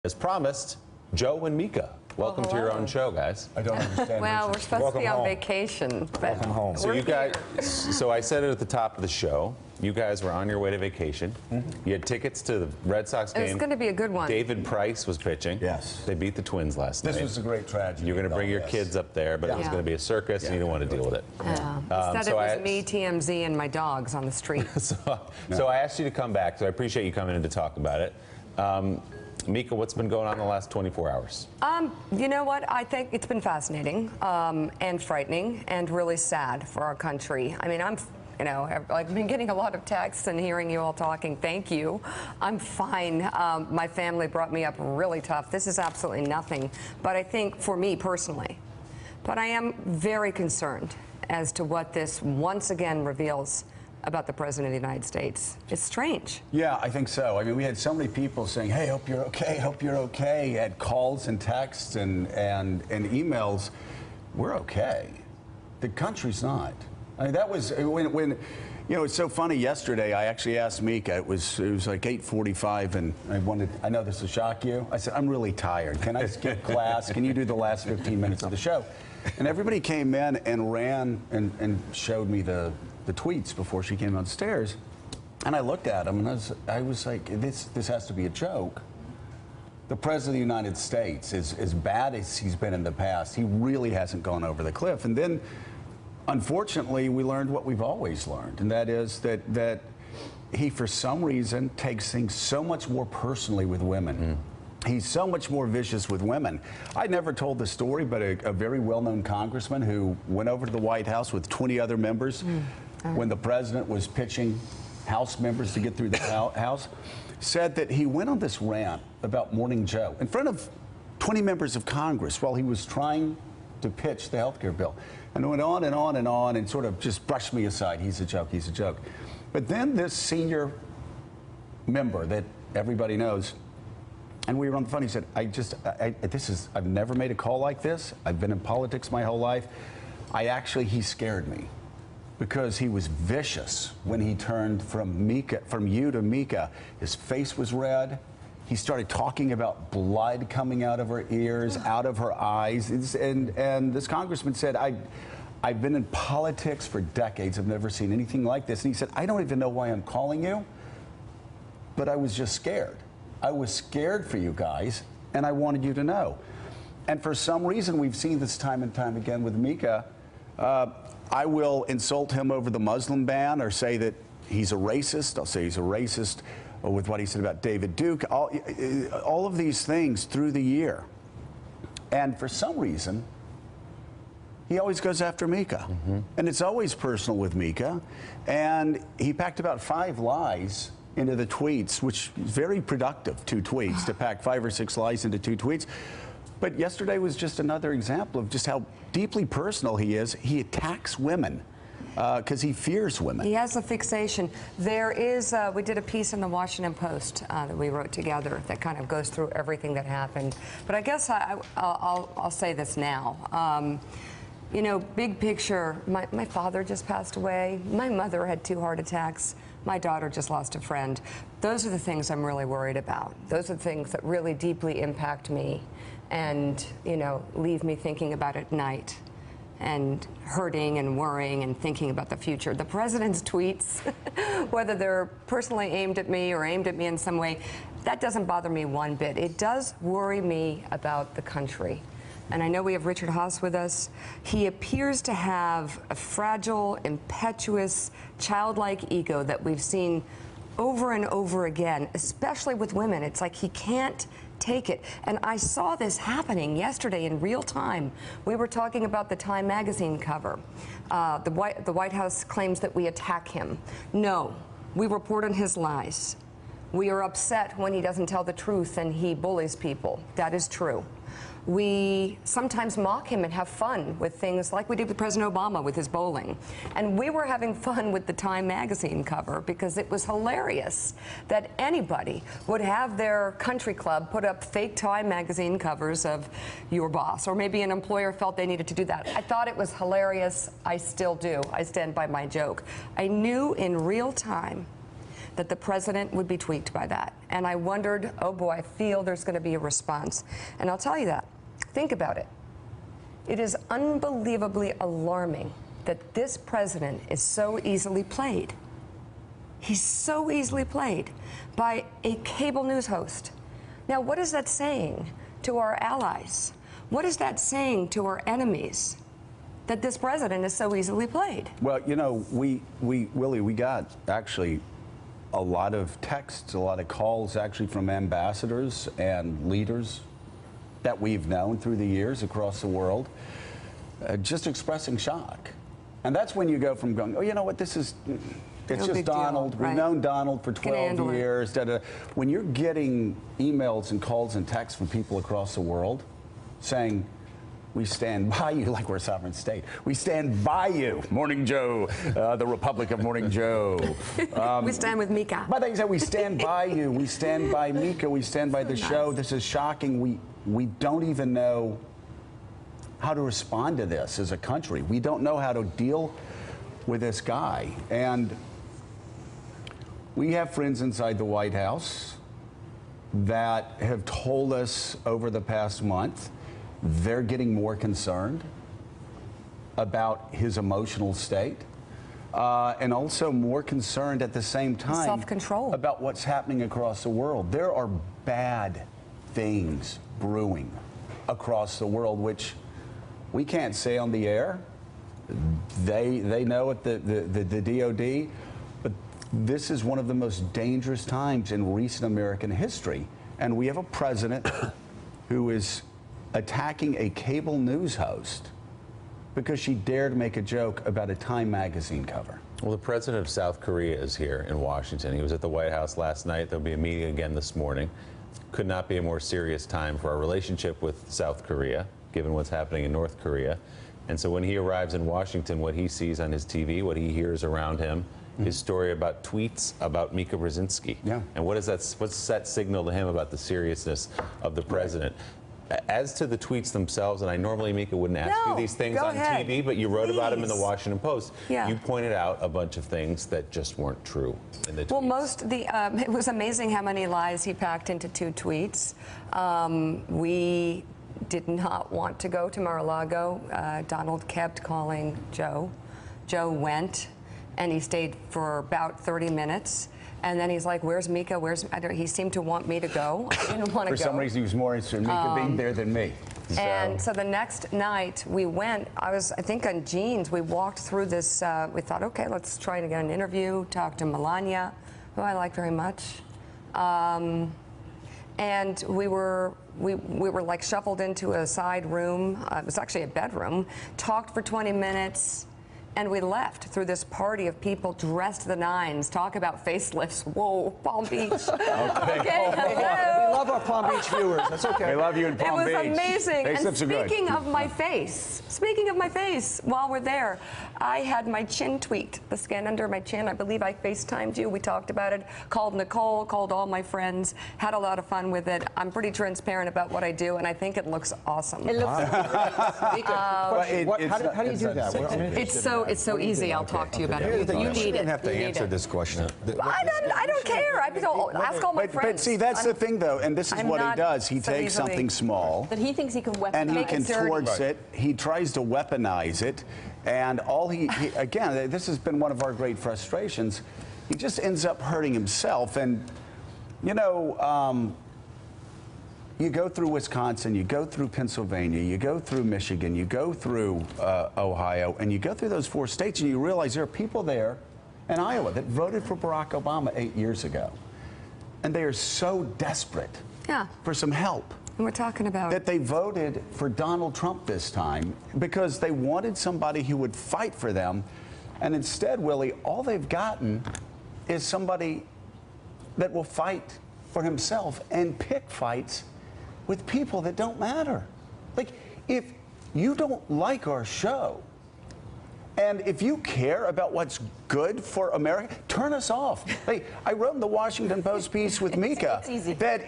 As promised, Joe and Mika. Welcome to your own show, guys. I don't understand. Well, we're supposed to be on vacation. But welcome home. So you guys, so I said it at the top of the show. You guys were on your way to vacation. You had tickets to the Red Sox game. It's going to be a good one. David Price was pitching. Yes. They beat the Twins last night. This was a great tragedy. You're going to bring your kids up there, but it was going to be a circus, and you didn't want to deal with it. Instead, so it was me, TMZ, and my dogs on the street. So I asked you to come back, so I appreciate you coming in to talk about it. Mika, what's been going on the last 24 hours? You know what? I think it's been fascinating and frightening and really sad for our country. I mean, I've been getting a lot of texts and hearing you all talking. Thank you. I'm fine. My family brought me up really tough. This is absolutely nothing. But I think for me personally, but I am very concerned as to what this once again reveals about the President of the United States. It's strange. Yeah, I think so. I mean, we had so many people saying, hey, hope you're okay, hope you're okay, had calls and texts and emails. We're okay. The country's not. I mean, that was when you know, it's so funny. Yesterday, I actually asked Mika. It was like 8:45, and I know this will shock you. I said, I'm really tired. Can I skip class? Can you do the last 15 minutes of the show? And everybody came in and ran and showed me the tweets before she came downstairs. And I looked at them, and I was like, this has to be a joke. The President of the United States is as bad as he's been in the past. He really hasn't gone over the cliff. And then, unfortunately, we learned what we've always learned, and that is that he, for some reason, takes things so much more personally with women. He's so much more vicious with women. I never told the story, but a very well-known congressman who went over to the White House with 20 other members when the president was pitching House members to get through the House, said that he went on this rant about Morning Joe in front of 20 members of Congress while he was trying to pitch the health care bill. And went on and on and on and sort of just brushed me aside. He's a joke, he's a joke. But then this senior member that everybody knows, and we were on the phone, he said, I've never made a call like this. I've been in politics my whole life. He scared me because he was vicious when he turned from you to Mika. His face was red. He started talking about blood coming out of her ears, out of her eyes. And this congressman said, I've been in politics for decades. I've never seen anything like this. And he said, I don't even know why I'm calling you, but I was just scared. I was scared for you guys, and I wanted you to know. And for some reason, we've seen this time and time again with Mika. I will insult him over the Muslim ban or say that he's a racist. I'll say he's a racist with what he said about David Duke. All of these things through the year. And for some reason, he always goes after Mika. And it's always personal with Mika. And he packed about 5 lies into the tweets, which is very productive, 2 tweets, to pack 5 or 6 lies into 2 tweets. But yesterday was just another example of just how deeply personal he is. He attacks women because he fears women. He has a fixation. There is, we did a piece in the Washington Post that we wrote together that kind of goes through everything that happened. But I guess I'll say this now. You know, big picture, my father just passed away. My mother had 2 heart attacks. My daughter just lost a friend. Those are the things I'm really worried about. Those are the things that really deeply impact me and, you know, leave me thinking about it at night and hurting and worrying and thinking about the future. The president's tweets, whether they're personally aimed at me or aimed at me in some way, that doesn't bother me one bit. It does worry me about the country. And I know we have Richard Haass with us. He appears to have a fragile, impetuous, childlike ego that we've seen over and over again, especially with women. It's like he can't take it. And I saw this happening yesterday in real time. We were talking about the Time magazine cover. The White House claims that we attack him. No, we report on his lies. We are upset when he doesn't tell the truth and he bullies people. That is true. We sometimes mock him and have fun with things like we did with President Obama with his bowling. And we were having fun with the Time magazine cover because it was hilarious that anybody would have their country club put up fake Time magazine covers of your boss, or maybe an employer felt they needed to do that. I thought it was hilarious. I still do. I stand by my joke. I knew in real time that the president would be tweaked by that. And I wondered, oh boy, I feel there's going to be a response. And I'll tell you that. Think about it. It is unbelievably alarming that this president is so easily played. He's so easily played by a cable news host. Now, what is that saying to our allies? What is that saying to our enemies? That this president is so easily played. Well, you know, Willie, we got actually a lot of texts, a lot of calls actually from ambassadors and leaders that we've known through the years across the world, just expressing shock. And that's when you go from going, oh, you know what, this is, it's No just big deal, Donald. right. We've known Donald for Can 12 handle it. years. When you're getting emails and calls and texts from people across the world saying, we stand by you like we're a sovereign state. We stand by you, Morning Joe, the Republic of Morning Joe. We stand with Mika. But they said, we stand by you. We stand by Mika. We stand by the show. This is shocking. We don't even know how to respond to this as a country. We don't know how to deal with this guy. And we have friends inside the White House that have told us over the past month they're getting more concerned about his emotional state and also more concerned at the same time Self-control. about what's happening across the world. There are bad things brewing across the world, which we can't say on the air. They know at the DOD, but this is one of the most dangerous times in recent American history. And we have a president who is attacking a cable news host because she dared make a joke about a Time magazine cover. Well, the president of South Korea is here in Washington. He was at the White House last night. There'll be a meeting again this morning. Could not be a more serious time for our relationship with South Korea, given what's happening in North Korea. And so when he arrives in Washington, what he sees on his TV, what he hears around him, his story about tweets about Mika Brzezinski. Yeah. And what's that signal to him about the seriousness of the president? As to the tweets themselves, and I normally, Mika, wouldn't ask No, you these things go on ahead. TV, but you wrote about them in the Please. Washington Post. Yeah. You pointed out a bunch of things that just weren't true in the tweets. Well, it was amazing how many lies he packed into 2 tweets. We did not want to go to Mar-a-Lago. Donald kept calling Joe. Joe went, and he stayed for about 30 minutes. And then he's like, where's Mika? He seemed to want me to go. I didn't want to go. For some reason, he was more interested in Mika being there than me. And so the next night we went, I think on jeans, we walked through this, we thought, okay, let's try to get an interview, talk to Melania, who I like very much. And we were like shuffled into a side room. It was actually a bedroom, talked for 20 minutes. And we left through this party of people dressed to the nines, talk about facelifts. Whoa, Palm Beach. Okay, We hello. love our Palm Beach viewers. That's okay. We love you in Palm Beach. It was amazing. And Facelifts are good. speaking of my face, while we're there, I had my chin tweaked, the skin under my chin. I believe I FaceTimed you. We talked about it. Called Nicole, called all my friends, had a lot of fun with it. I'm pretty transparent about what I do, and I think it looks awesome. It looks Well, how do you do that? It's so easy. I'll talk to you about it. You need didn't it. have to You need answer it. this question. I don't care. Ask all my friends. But see, that's the thing, though, and this is I'm what he not does. He so takes easily- something small, That he thinks he can weaponize. and he can dirty. towards it. He tries to weaponize it, and all he again, this has been one of our great frustrations. He just ends up hurting himself, and you know. You go through Wisconsin, you go through Pennsylvania, you go through Michigan, you go through Ohio, and you go through those 4 states, and you realize there are people there in Iowa that voted for Barack Obama 8 years ago. And they are so desperate Yeah. for some help And we're talking about that they voted for Donald Trump this time because they wanted somebody who would fight for them. And instead, Willie, all they've gotten is somebody that will fight for himself and pick fights with people that don't matter. Like, if you don't like our show, and if you care about what's good for America, turn us off. Hey, I wrote in the Washington Post piece with Mika that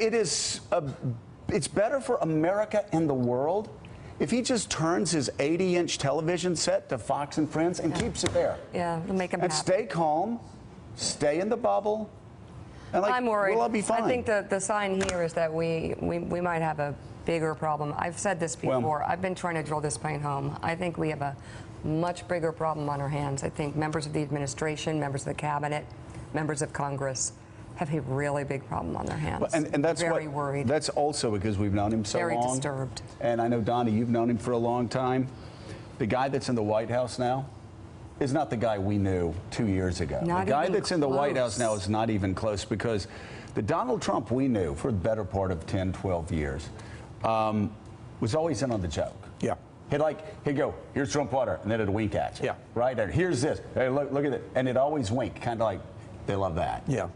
it's better for America and the world if he just turns his 80-inch television set to Fox and Friends and keeps it there. Yeah, it'll make him And happy. stay calm, stay in the bubble, And, like, I'm worried. we'll all be fine. I think the sign here is that we might have a bigger problem. I've said this before. Well, I've been trying to drill this point home. I think we have a much bigger problem on our hands. I think members of the administration, members of the cabinet, members of Congress have a really big problem on their hands. And that's very worried. That's also because we've known him so Very long. disturbed. And I know, Donnie, you've known him for a long time. The guy that's in the White House now is not the guy we knew 2 years ago. Not the guy even that's in the White House close. now is not even close, because the Donald Trump we knew for the better part of 10, 12 years was always in on the joke. Yeah. He'd go, here's Trump water, and then it'd wink at you. Yeah. Right? And here's this. Hey, look at it. And it'd always wink, kind of like, they love that. Yeah.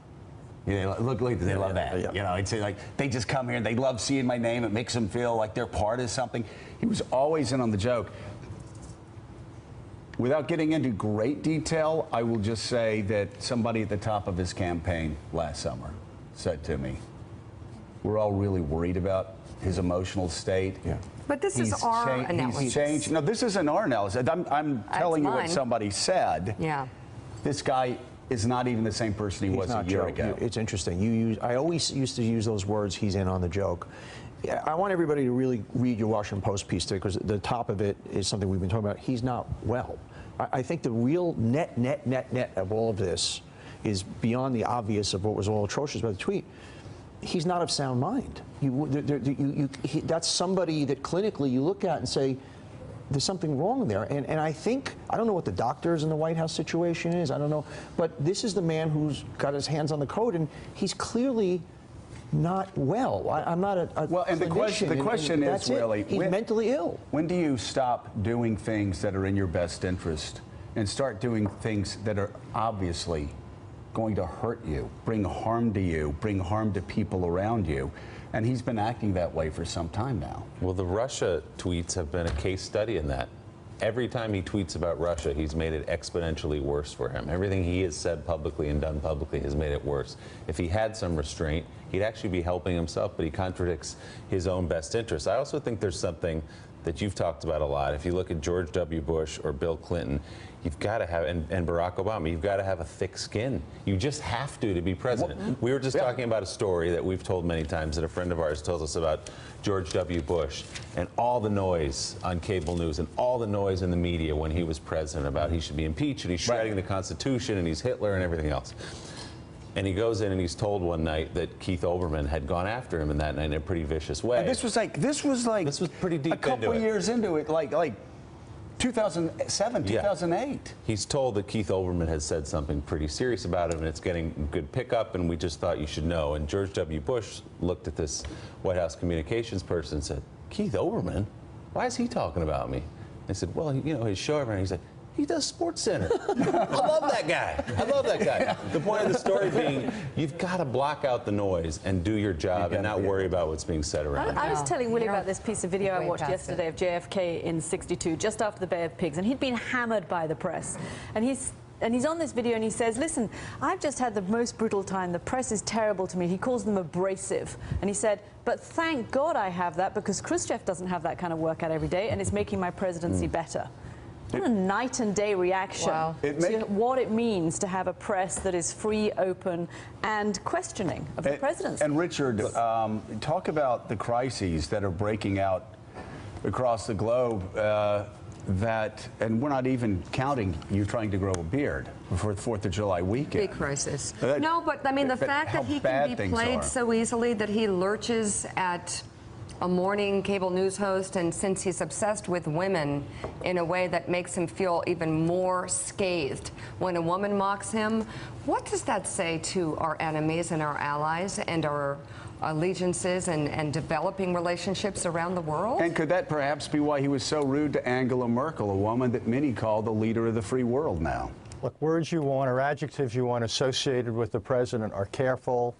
Yeah, look, they love that. Yeah. You know, it's like they just come here and they love seeing my name. It makes them feel like they're part of something. He was always in on the joke. Without getting into great detail, I will just say that somebody at the top of his campaign last summer said to me, we're all really worried about his emotional state. Yeah. But this is our analysis. He's changed. No, this isn't our analysis. I'm telling you what mine. somebody said. Yeah. This guy is not even the same person he was a year ago. It's interesting. I always used to use those words, he's in on the joke. Yeah, I want everybody to really read your Washington Post piece today, because the top of it is something we've been talking about. He's not well. I think the real net of all of this is beyond the obvious of what was all atrocious about the tweet. He's not of sound mind. That's somebody that clinically you look at and say, there's something wrong there. And I think, I don't know what the doctors in the White House situation is, I don't know, but this is the man who's got his hands on the code, and he's clearly not well. I'm not a well, and the question is, really, he's mentally ill. When do you stop doing things that are in your best interest and start doing things that are obviously going to hurt you, bring harm to you, bring harm to people around you? And he's been acting that way for some time now. Well, the Russia tweets have been a case study in that. Every time he tweets about Russia, he's made it exponentially worse for him. Everything he has said publicly and done publicly has made it worse. If he had some restraint, he'd actually be helping himself, but he contradicts his own best interests. I also think there's something that you've talked about a lot. If you look at George W. Bush or Bill Clinton, you've got to have, and Barack Obama, you've got to have a thick skin. You just have to be president. We were just talking about a story that we've told many times that a friend of ours told us about George W. Bush and all the noise on cable news and all the noise in the media when he was president about he should be impeached and he's shredding the Constitution and he's Hitler and everything else. And he goes in and he's told one night that Keith Olbermann had gone after him in that night in a pretty vicious way. And this was pretty deep a couple into it. years into it, like 2007, 2008. He's told that Keith Olbermann had said something pretty serious about him, and it's getting good pickup, and we just thought you should know. And George W. Bush looked at this White House communications person and said, Keith Olbermann? Why is he talking about me? I said, well, you know, his show every night. He's like, he does Sports Center. I love that guy. I love that guy. The point of the story being, you've got to block out the noise and do your job and not worry about what's being said around. I was telling Willie You know, about this piece of video I way watched past yesterday of JFK in '62, just after the Bay of Pigs, and he'd been hammered by the press. And he's on this video and he says, listen, I've just had the most brutal time. The press is terrible to me. He calls them abrasive. And he said, but thank God I have that, because Khrushchev doesn't have that kind of workout every day, and it's making my presidency better. What a night and day reaction to what it means to have a press that is free, open, and questioning of the presidency. And Richard, talk about the crises that are breaking out across the globe. And we're not even counting you trying to grow a beard before the 4th of July weekend. Big crisis. No, but I mean, the fact that he can be played so easily, that he lurches at a morning cable news host, and since he's obsessed with women in a way that makes him feel even more scathed when a woman mocks him, what does that say to our enemies and our allies and our allegiances and developing relationships around the world? And could that perhaps be why he was so rude to Angela Merkel, a woman that many call the leader of the free world now? Look, words you want or adjectives you want associated with the president are careful,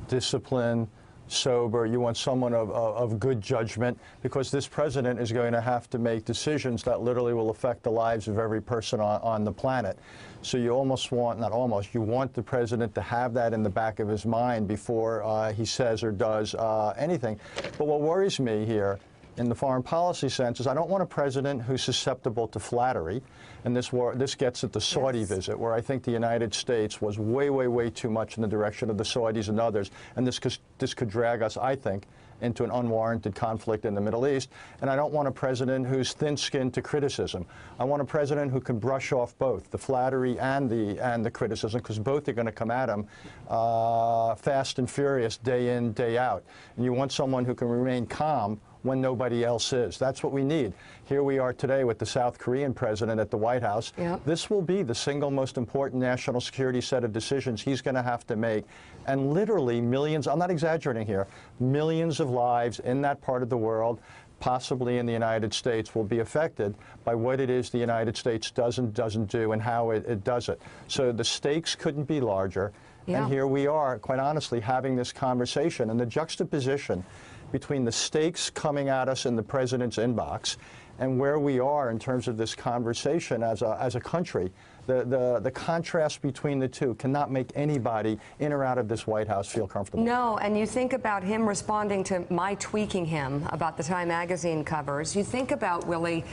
disciplined, sober. You want someone of good judgment, because this president is going to have to make decisions that literally will affect the lives of every person on the planet. So you almost want, not almost, you want the president to have that in the back of his mind before he says or does anything. But what worries me here in the foreign policy sense is I don't want a president who's susceptible to flattery. And this gets at the Saudi visit, where I think the United States was way, way, way too much in the direction of the Saudis and others. And this could drag us, I think, into an unwarranted conflict in the Middle East. And I don't want a president who's thin-skinned to criticism. I want a president who can brush off both the flattery and the criticism, because both are going to come at him fast and furious, day in, day out. And you want someone who can remain calm when nobody else is. That's what we need. Here we are today with the South Korean president at the White House. Yep. This will be the single most important national security set of decisions he's going to have to make. And literally millions, I'm not exaggerating here, millions of lives in that part of the world, possibly in the United States, will be affected by what it is the United States doesn't do and how it does it. So the stakes couldn't be larger. Yeah. And here we are, quite honestly, having this conversation. And the juxtaposition between the stakes coming at us in the president's inbox and where we are in terms of this conversation as a country, the contrast between the two cannot make anybody in or out of this White House feel comfortable. No, and you think about him responding to my tweaking him about the Time magazine covers. You think about, Willie,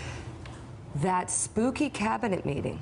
that spooky cabinet meeting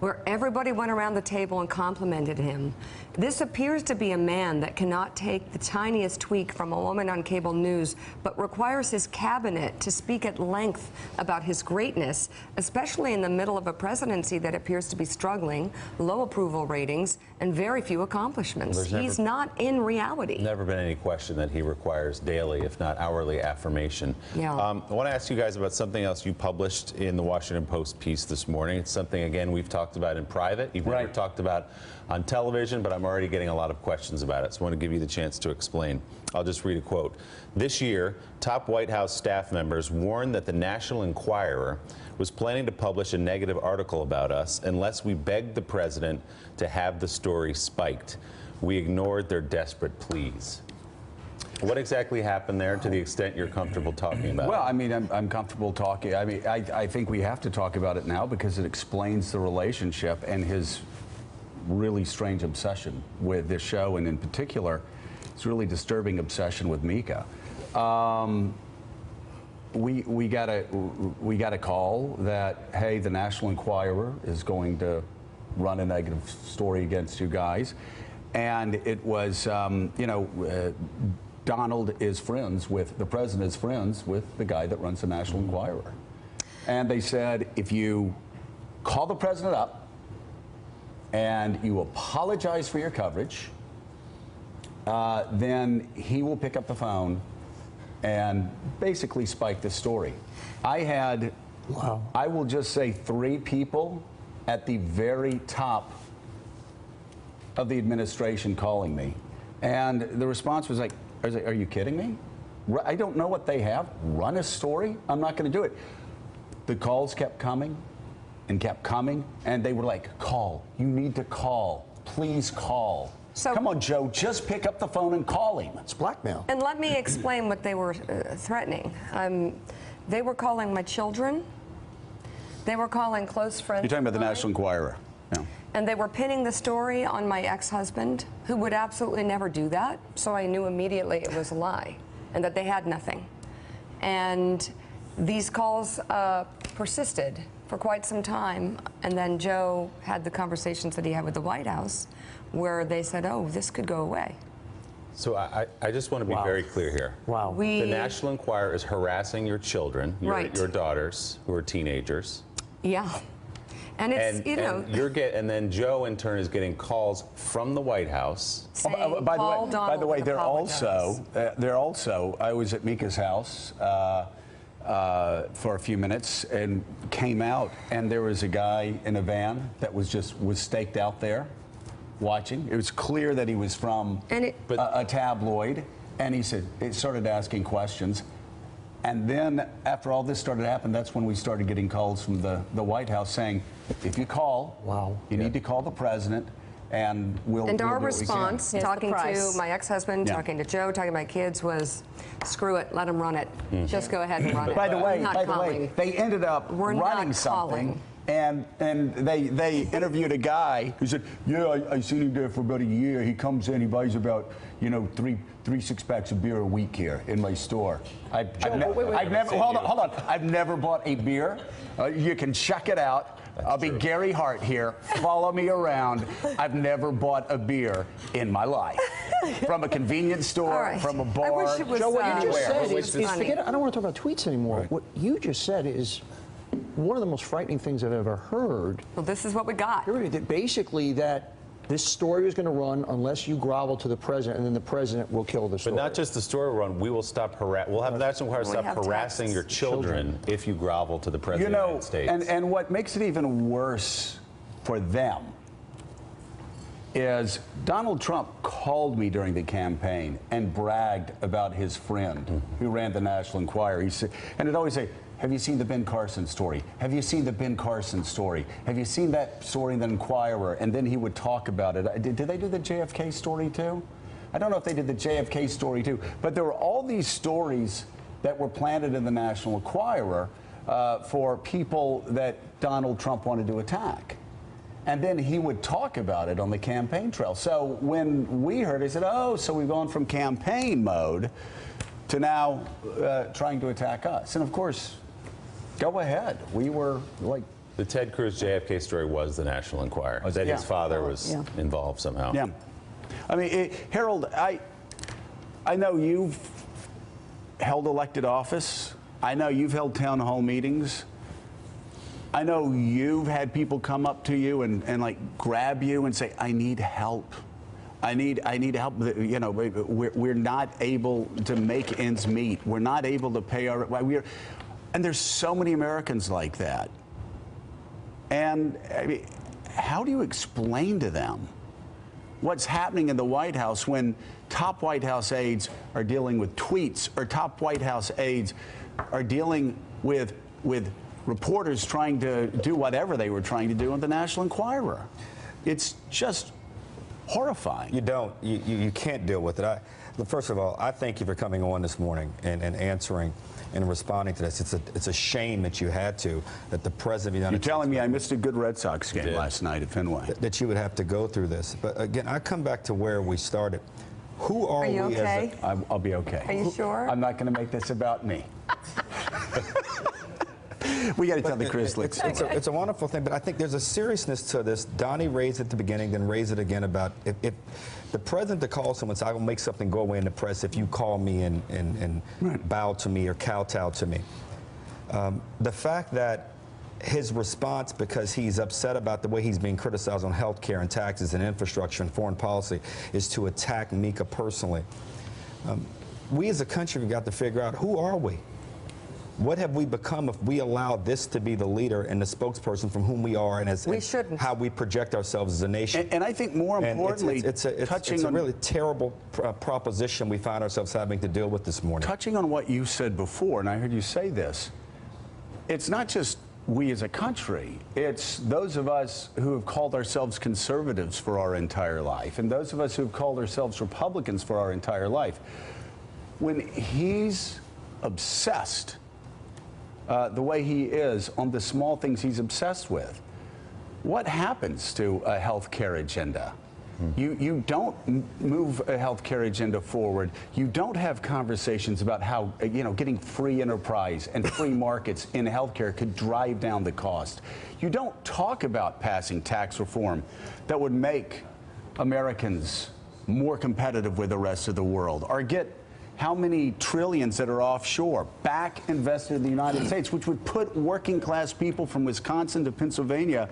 where everybody went around the table and complimented him. This appears to be a man that cannot take the tiniest tweak from a woman on cable news, but requires his cabinet to speak at length about his greatness, especially in the middle of a presidency that appears to be struggling, low approval ratings, and very few accomplishments. Well, he's not in reality. Never been any question that he requires daily, if not hourly, affirmation. Yeah. I want to ask you guys about something else you published in the Washington Post piece this morning. It's something, again, we've talked about in private. You've never talked about on television, but I'm already getting a lot of questions about it, so I want to give you the chance to explain. I'll just read a quote. This year, top White House staff members warned that the National Enquirer was planning to publish a negative article about us unless we begged the president to have the story spiked. We ignored their desperate pleas. What exactly happened there, to the extent you're comfortable talking about it? Well, I mean, I'm comfortable talking. I mean, I think we have to talk about it now because it explains the relationship and his really strange obsession with this show, and in particular, his really disturbing obsession with Mika. We got a call that, hey, the National Enquirer is going to run a negative story against you guys, and it was, Donald is friends with, the president is friends with the guy that runs the National Enquirer. And they said, if you call the president up and you apologize for your coverage, then he will pick up the phone and basically spike the story. I had, I will just say, 3 people at the very top of the administration calling me. And the response was like, are you kidding me? I don't know what they have. Run a story? I'm not going to do it. The calls kept coming and kept coming, and they were like, call. You need to call. Please call. So, come on, Joe, just pick up the phone and call him. It's blackmail. And let me explain what they were threatening. They were calling my children. They were calling close friends. You're talking about the National Enquirer. Yeah. And they were pinning the story on my ex-husband, who would absolutely never do that. So I knew immediately it was a lie and that they had nothing. And these calls persisted for quite some time. And then Joe had the conversations that he had with the White House where they said, oh, this could go away. So I just want to be very clear here. Wow. The National Enquirer is harassing your children, your daughters, who are teenagers. Yeah. And it's, and then Joe in turn is getting calls from the White House. Saying, by the way, they're also, I was at Mika's house for a few minutes and came out, and there was a guy in a van that was staked out there watching. It was clear that he was from a tabloid, and he started asking questions. And then after all this started happening, that's when we started getting calls from the White House saying, if you call, you need to call the president, and we'll And our do what we can. response, talking to my ex-husband, talking to Joe, talking to my kids, was, screw it, let them run it. Just go ahead and run it. By the way, they ended up running something. And they interviewed a guy who said, yeah, I seen him there for about a year. He comes in, he buys about, you know, three 6-packs of beer a week here in my store. I've never, hold on. I've never bought a beer. You can check it out. I'll be Gary Hart here. Follow me around. I've never bought a beer in my life. From a convenience store, right. from a bar. I wish it was, Joe, what you just said was is funny. forget it. I don't want to talk about tweets anymore. Right. What you just said is one of the most frightening things I've ever heard. Well, this is what we got. Basically, that this story is going to run unless you grovel to the president, and then the president will kill the story. But not just the story run. We will stop we'll have the National Enquirer stop have harassing taxes. your children if you grovel to the You president of the know, United States. and what makes it even worse for them is Donald Trump called me during the campaign and bragged about his friend who ran the National Enquirer. He said, and it'd always say, have you seen the Ben Carson story? Have you seen the Ben Carson story? Have you seen that story in the Enquirer? And then he would talk about it. Did they do the JFK story too? I don't know if they did the JFK story too, but there were all these stories that were planted in the National Enquirer for people that Donald Trump wanted to attack. And then he would talk about it on the campaign trail. So when we heard, he said, oh, so we've gone from campaign mode to now trying to attack us. And of course, go ahead. We were like... The Ted Cruz JFK story was the National Enquirer. That Yeah. his father was involved somehow. Yeah. I mean, Harold, I know you've held elected office. I know you've held town hall meetings. I know you've had people come up to you and like grab you and say, I need help. I need help. You know, we're not able to make ends meet. We're not able to pay our... And there's so many Americans like that. And I mean, how do you explain to them what's happening in the White House when top White House aides are dealing with tweets, or top White House aides are dealing with reporters trying to do whatever they were trying to do on the National Enquirer? It's just horrifying. You can't deal with it. First of all, I thank you for coming on this morning and answering and responding to this. It's a shame that you had to, that the president of the United States... You're telling me I missed a good Red Sox game last night at Fenway. That you would have to go through this. But again, I come back to where we started. Who are you we okay? I'll be okay. Are you sure? I'm not going to make this about me. We got to tell the Chris Lick story. It's a wonderful thing, but I think there's a seriousness to this. Donnie raised it at the beginning, then raised it again about if the president to call someone, so I will make something go away in the press if you call me and bow to me or kowtow to me. The fact that his response, because he's upset about the way he's being criticized on health care and taxes and infrastructure and foreign policy, is to attack Mika personally. We as a country have got to figure out, who are we? What have we become if we allow this to be the leader and the spokesperson from whom we are, and how we project ourselves as a nation? And I think more importantly, it's a really terrible proposition we find ourselves having to deal with this morning. Touching on what you said before, and I heard you say this, it's not just we as a country, it's those of us who have called ourselves conservatives for our entire life, and those of us who have called ourselves Republicans for our entire life. When he's obsessed the way he is on the small things he's obsessed with, what happens to a health care agenda? You don't move a health care agenda forward. You don't have conversations about how, you know, getting free enterprise and free markets in healthcare could drive down the cost. You don't talk about passing tax reform that would make Americans more competitive with the rest of the world, or get how many trillions that are offshore back invested in the United States, which would put working class people from Wisconsin to Pennsylvania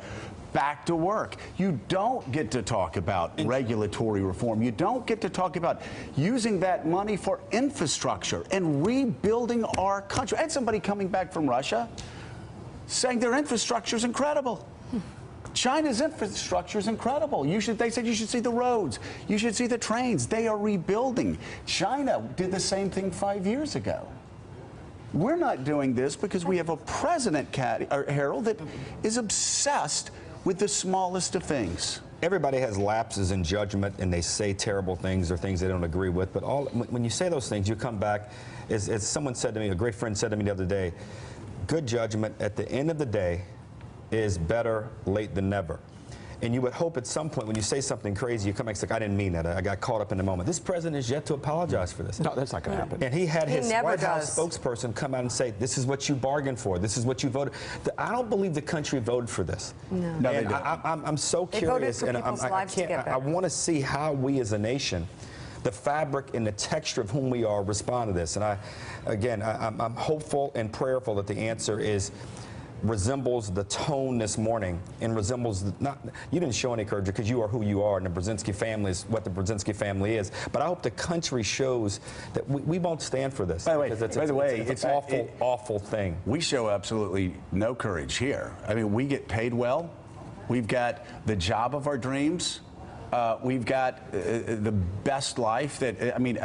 back to work. You don't get to talk about regulatory reform. You don't get to talk about using that money for infrastructure and rebuilding our country. I had somebody coming back from Russia saying their infrastructure is incredible. China's infrastructure is incredible. They said you should see the roads. You should see the trains. They are rebuilding. China did the same thing 5 years ago. We're not doing this because we have a president, Harold, that is obsessed with the smallest of things. Everybody has lapses in judgment, and they say terrible things or things they don't agree with. But when you say those things, you come back, as someone said to me, a great friend said to me the other day, good judgment at the end of the day is better late than never. And you would hope at some point when you say something crazy, you come back and say, I didn't mean that. I got caught up in the moment. This president is yet to apologize for this. No, that's not going to happen. And he had his never White House does. spokesperson come out and say, this is what you bargained for. This is what you voted. I don't believe the country voted for this. No. No, they And didn't. I'm so They voted curious, for and people's I lives to can't. get I better. want to see how we as a nation, the fabric and the texture of whom we are, respond to this. And I'm hopeful and prayerful that the answer resembles the tone this morning and resembles you didn't show any courage because you are who you are, and the Brzezinski family is what the Brzezinski family is. But I hope the country shows that we won't stand for this. By the way, because it's an awful, awful thing. We show absolutely no courage here. I mean, we get paid well. We've got the job of our dreams. We've got the best life that, I mean,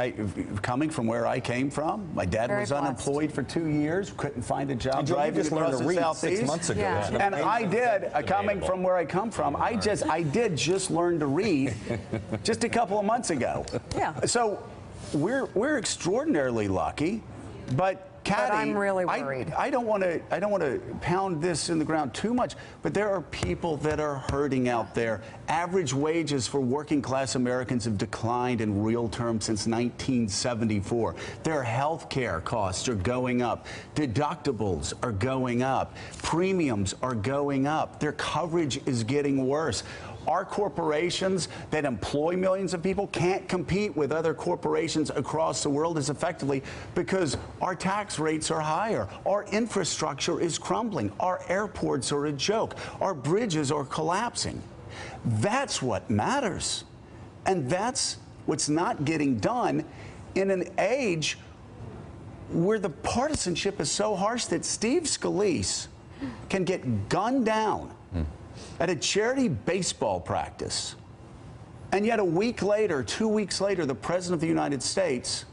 coming from where I came from, my dad Very was blessed. unemployed for 2 years, couldn't find a job And Joe, you driving just learned across to the read Southeast. 6 months ago. Yeah. It's an And I amazing- did, coming from where I come from, I did just learn to read just a couple of months ago. Yeah. So we're extraordinarily lucky, but Kathy, I'm really worried. I don't want to pound this in the ground too much, but there are people that are hurting out there. Average wages for working class Americans have declined in real terms since 1974. Their health care costs are going up. Deductibles are going up. Premiums are going up. Their coverage is getting worse. Our corporations that employ millions of people can't compete with other corporations across the world as effectively because our tax rates are higher. Our infrastructure is crumbling. Our airports are a joke. Our bridges are collapsing. That's what matters. And that's what's not getting done in an age where the partisanship is so harsh that Steve Scalise can get gunned down at a charity baseball practice. And yet a week later, 2 weeks later, the President of the United States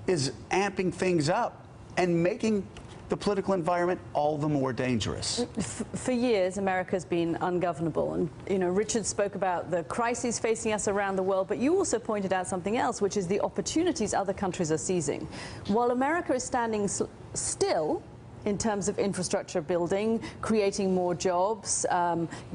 is amping things up and making the political environment all the more dangerous. For years, America's been ungovernable. And, you know, Richard spoke about the crises facing us around the world, but you also pointed out something else, which is the opportunities other countries are seizing. While America is standing still, in terms of infrastructure building, creating more jobs,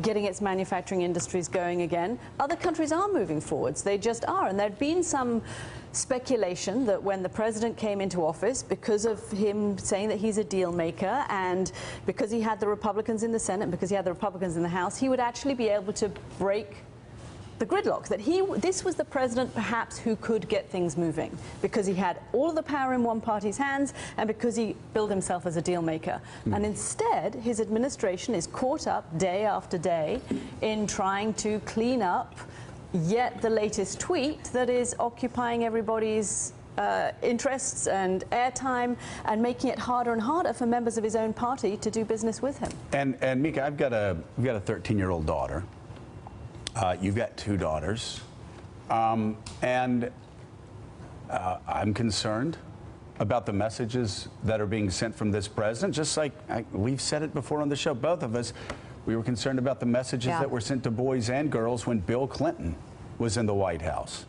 getting its manufacturing industries going again, other countries are moving forwards. They just are. And there'd been some speculation that when the president came into office, because of him saying that he's a deal maker and because he had the Republicans in the Senate, because he had the Republicans in the House, he would actually be able to break the gridlock, that this was the president perhaps who could get things moving because he had all of the power in one party's hands and because he billed himself as a deal maker. And instead, his administration is caught up day after day in trying to clean up yet the latest tweet that is occupying everybody's interests and airtime and making it harder and harder for members of his own party to do business with him. And Mika, I've got a 13-year-old daughter. You've got 2 daughters. And I'm concerned about the messages that are being sent from this president. Just like we've said it before on the show, both of us, we were concerned about the messages that were sent to boys and girls when Bill Clinton was in the White House.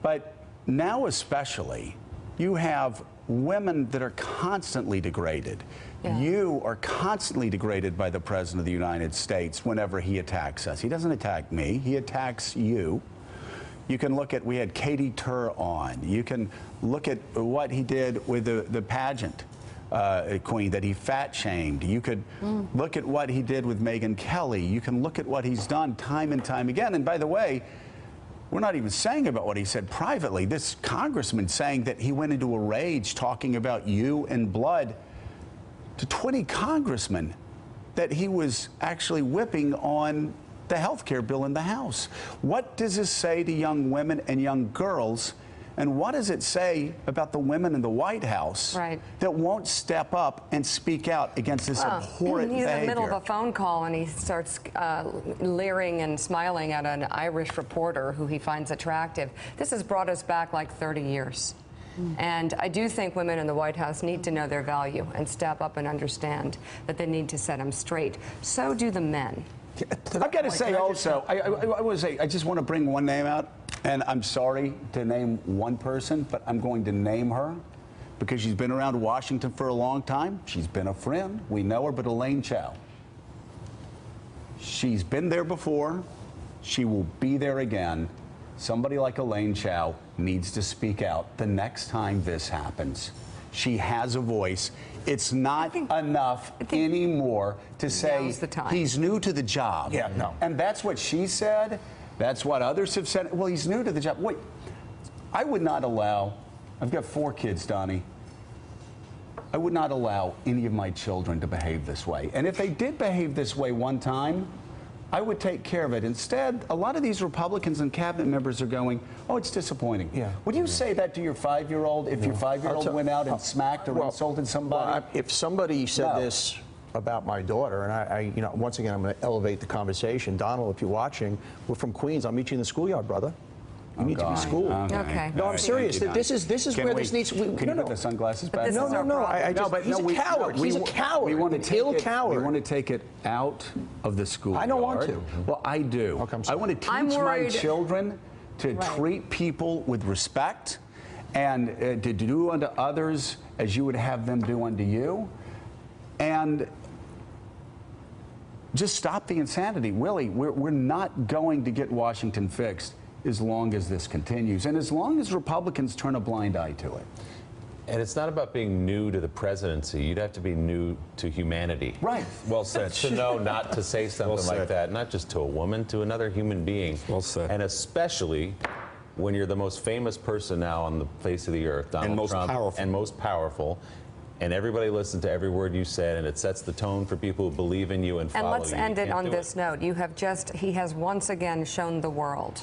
But now especially, you have women that are constantly degraded. Yeah. You are constantly degraded by the President of the United States whenever he attacks us. He doesn't attack me, he attacks you. You can look at, we had Katie Tur on. You can look at what he did with the pageant queen, that he fat shamed. You could look at what he did with Megyn Kelly. You can look at what he's done time and time again. And by the way, we're not even saying about what he said privately. This congressman saying that he went into a rage talking about you and blood to 20 congressmen that he was actually whipping on the health care bill in the House. What does this say to young women and young girls? And what does it say about the women in the White House that won't step up and speak out against this abhorrent He's in behavior? the middle of a phone call and he starts leering and smiling at an Irish reporter who he finds attractive. This has brought us back like 30 years. And I do think women in the White House need to know their value and step up and understand that they need to set them straight. So do the men. I've got to say also, I just want to bring one name out, and I'm sorry to name one person, but I'm going to name her because she's been around Washington for a long time. She's been a friend. We know her, but Elaine Chao. She's been there before. She will be there again. Somebody like Elaine Chao needs to speak out the next time this happens. She has a voice. It's not enough anymore to say now's the time. he's new to the job. Yeah, no. And that's what she said. That's what others have said. Well, he's new to the job. Wait, I would not allow, I've got 4 kids, Donnie. I would not allow any of my children to behave this way. And if they did behave this way one time, I would take care of it. Instead, a lot of these Republicans and cabinet members are going, oh, it's disappointing. Yeah. Would you say that to your 5-year-old if your 5-year-old went out and smacked or insulted somebody? Well, if somebody said No. this about my daughter, and I once again, I'm going to elevate the conversation. Donald, if you're watching, we're from Queens. I'll meet you in the schoolyard, brother. You need to be schooled. Okay. No, I'm serious. This is where this needs. Can you put the sunglasses back? this is our problem. He's a coward. He's a coward. We want to take ill it, coward. We want to take it out of the school. I don't want to. Well, I do. Okay, I'm I sorry. want to I'm teach my worried- children to treat people with respect and to do unto others as you would have them do unto you. And just stop the insanity. Willie, we're not going to get Washington fixed as long as this continues and as long as Republicans turn a blind eye to it. And it's not about being new to the presidency. You'd have to be new to humanity. Right. Well said. To know not to say something Well like said. that, not just to a woman, to another human being. Well said. And especially when you're the most famous person now on the face of the earth, Donald most Trump, powerful. and most powerful. And everybody listens to every word you said, and it sets the tone for people who believe in you and follow you. And let's You end it can't on do this note. He has once again shown the world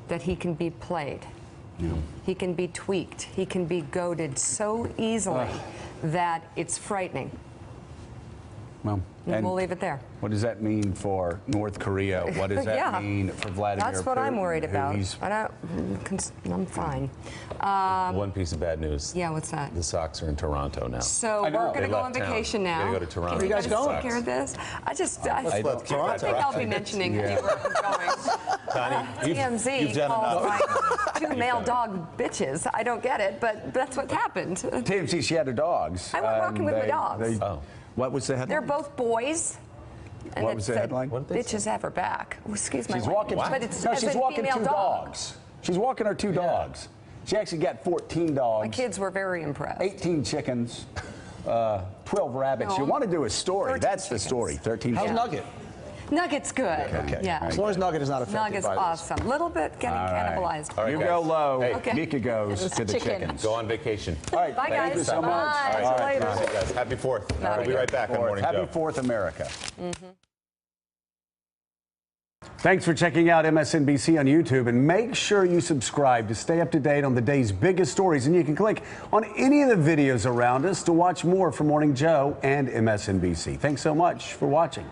that he can be played. He can be tweaked. He can be goaded so easily that it's frightening. Well, And we'll leave it there. What does that mean for North Korea? What does that Yeah. mean for Vladimir That's what I'm Putin, worried who about. he's- I'm fine. One piece of bad news. Yeah, what's that? The Sox are in Toronto now. So I know. we're going They to go on left town. vacation We're now. gonna go to Toronto. Can Where you you guys guys take going? care of this? I left think I'll be mentioning where I'm going. Connie, you've TMZ done called enough. my 2 male dog bitches. I don't get it, but that's what happened. TMZ, she had her dogs. I went walking with my dogs. What was the headline? They're both boys. And What it was the said, headline? What did they Bitches have her back. Oh, excuse my She's language, walking. but it's No, as she's in walking female 2 dogs. She's walking her 2 dogs. She actually got 14 dogs. My kids were very impressed. 18 chickens, 12 rabbits. No. You want to do a story? 13 That's the chickens. story. 13. How's chickens. Nugget? Nugget's good. Okay. Yeah. All As long as Nugget is not affected Nugget's by this. awesome. Little bit getting All right. cannibalized. All right, You guys. go low. Hey. Okay. Mika goes to the chicken. chickens. Go on vacation. All right. Bye, Thank guys. you so much. Bye. All See you right. later. Hey, guys, happy 4th. Not We'll be again. right back on Morning Happy Joe. 4th, America. Thanks for checking out MSNBC on YouTube, and make sure you subscribe to stay up to date on the day's biggest stories. And you can click on any of the videos around us to watch more from Morning Joe and MSNBC. Thanks so much for watching.